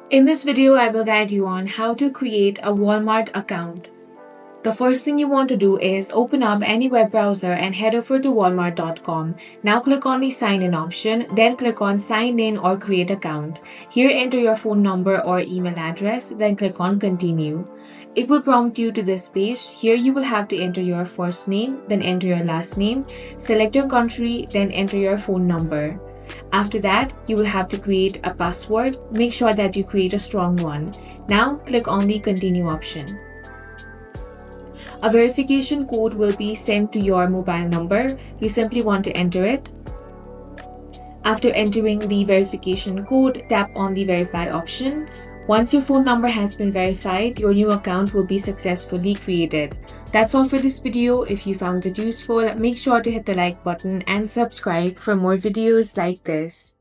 In this video, I will guide you on how to create a Walmart account. The first thing you want to do is open up any web browser and head over to walmart.com. Now click on the sign in option, then click on sign in or create account. Here enter your phone number or email address, then click on continue. It will prompt you to this page. Here you will have to enter your first name, then enter your last name, select your country, then enter your phone number. After that, you will have to create a password. Make sure that you create a strong one. Now click on the continue option. A verification code will be sent to your mobile number. You simply want to enter it. After entering the verification code, tap on the verify option. Once your phone number has been verified, your new account will be successfully created. That's all for this video. If you found it useful, make sure to hit the like button and subscribe for more videos like this.